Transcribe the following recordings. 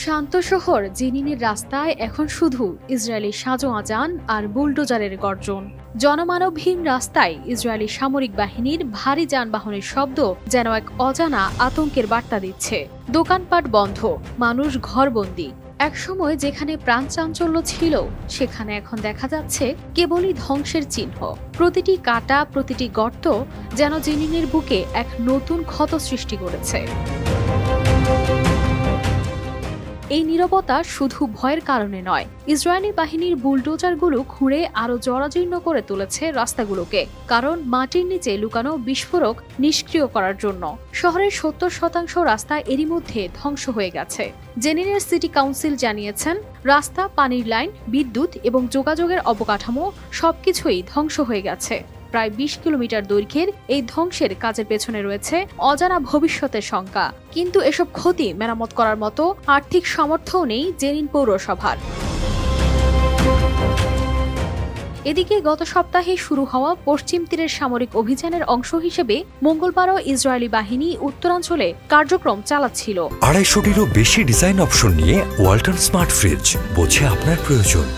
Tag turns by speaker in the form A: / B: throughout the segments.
A: শান্ত শহর জেনিনের রাস্তায় এখন শুধু ইসরায়েলি সাজো আজান আর বুলডোজারের গর্জন। জনমানবহীন রাস্তায় ইসরায়েলি সামরিক বাহিনীর ভারী যানবাহনের শব্দ যেন এক অজানা আতঙ্কের বার্তা দিচ্ছে। দোকানপাট বন্ধ, মানুষ ঘরবন্দি। একসময় যেখানে প্রাণচাঞ্চল্য ছিল সেখানে এখন দেখা যাচ্ছে কেবলই ধ্বংসের চিহ্ন। প্রতিটি কাটা, প্রতিটি গর্ত যেন জেনিনের বুকে এক নতুন ক্ষত সৃষ্টি করেছে। এই নীরবতা শুধু ভয়ের কারণে নয়, ইসরায়েলি বাহিনীর বুলডোজারগুলো খুঁড়ে আরো জরাজীর্ণ করে তুলেছে রাস্তাগুলোকে। কারণ মাটির নিচে লুকানো বিস্ফোরক নিষ্ক্রিয় করার জন্য শহরের ৭০% রাস্তা এরই মধ্যে ধ্বংস হয়ে গেছে। জেনিনের সিটি কাউন্সিল জানিয়েছেন, রাস্তা, পানির লাইন, বিদ্যুৎ এবং যোগাযোগের অবকাঠামো সবকিছুই ধ্বংস হয়ে গেছে। প্রায় ২০ কিলোমিটার দৈর্ঘ্যের এই ধ্বংসের কাজের পেছনে রয়েছে অজানা ভবিষ্যতের শঙ্কা। কিন্তু এসব ক্ষতি মেরামত করার মতো আর্থিক সামর্থ্যও নেই জেনিন পৌরসভার। এদিকে গত সপ্তাহে শুরু হওয়া পশ্চিম তীরের সামরিক অভিযানের অংশ হিসেবে মঙ্গলবারও ইসরায়েলি বাহিনী উত্তরাঞ্চলে কার্যক্রম চালাচ্ছিল।
B: ২৫০টিরও বেশি ডিজাইন অপশন নিয়ে ওয়ালটন স্মার্ট ফ্রিজ, বোঝে আপনার প্রয়োজন।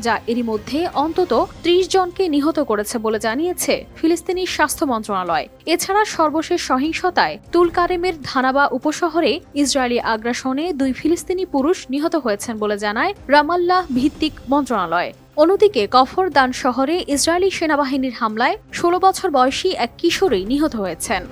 A: যা এরই মধ্যে অন্তত ৩০ জনকে নিহত করেছে বলে জানিয়েছে ফিলিস্তিনি স্বাস্থ্য মন্ত্রণালয়। এছাড়া সর্বশেষ সহিংসতায় তুলকারেমের ধানাবা উপশহরে ইসরায়েলি আগ্রাসনে ২ ফিলিস্তিনি পুরুষ নিহত হয়েছেন বলে জানায় রামাল্লাহ ভিত্তিক মন্ত্রণালয়। অন্যদিকে কফর দান শহরে ইসরায়েলি সেনাবাহিনীর হামলায় ১৬ বছর বয়সী এক কিশোরী নিহত হয়েছেন।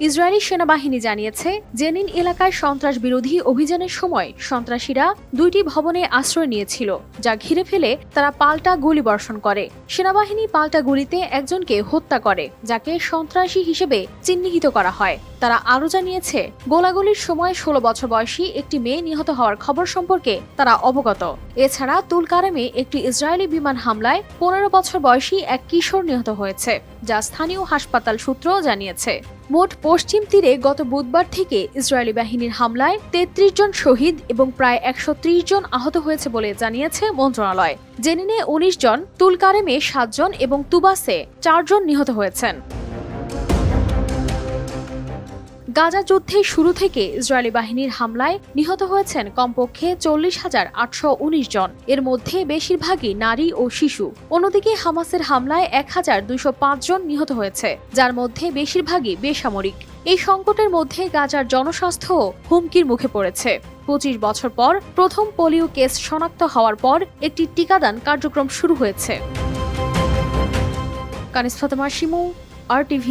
A: ইসরায়েলি সেনাবাহিনী জানিয়েছে, জেনিন এলাকায় সন্ত্রাস বিরোধী অভিযানের সময় সন্ত্রাসীরা ২টি ভবনে আশ্রয় নিয়েছিল, যা ঘিরে ফেলে তারা পাল্টা গুলি বর্ষণ করে। সেনাবাহিনী পাল্টা গুলিতে একজনকে হত্যা করে, যাকে সন্ত্রাসী হিসেবে চিহ্নিত করা হয়। তারা আরও জানিয়েছে, গোলাগুলির সময় ১৬ বছর বয়সী একটি মেয়ে নিহত হওয়ার খবর সম্পর্কে তারা অবগত। এছাড়া তুলকারেমে একটি ইসরায়েলি বিমান হামলায় ১৫ বছর বয়সী এক কিশোর নিহত হয়েছে, যা স্থানীয় হাসপাতাল সূত্র জানিয়েছে। মোট পশ্চিম তীরে গত বুধবার থেকে ইসরায়েলি বাহিনীর হামলায় ৩৩ জন শহীদ এবং প্রায় ১৩০ জন আহত হয়েছে বলে জানিয়েছে মন্ত্রণালয়। জেনিনে ১৯ জন, তুলকারেমে ৭ জন এবং তুবাসে ৪ জন নিহত হয়েছেন। গাজা যুদ্ধের শুরু থেকে ইসরায়েলি বাহিনীর হামলায় নিহত হয়েছেন কমপক্ষে ৪০,৮১৯ জন। এর মধ্যে বেশিরভাগই নারী ও শিশু। অন্যদিকে হামাসের হামলায় ১,২০৫ জন নিহত হয়েছে, যার মধ্যে বেশিরভাগই বেসামরিক। এই সংকটের মধ্যে গাজার জনস্বাস্থ্য হুমকির মুখে পড়েছে। ২৫ বছর পর প্রথম পোলিও কেস শনাক্ত হওয়ার পর একটি টিকাদান কার্যক্রম শুরু হয়েছে। কানিস ফাতেমা শিমু, RTV।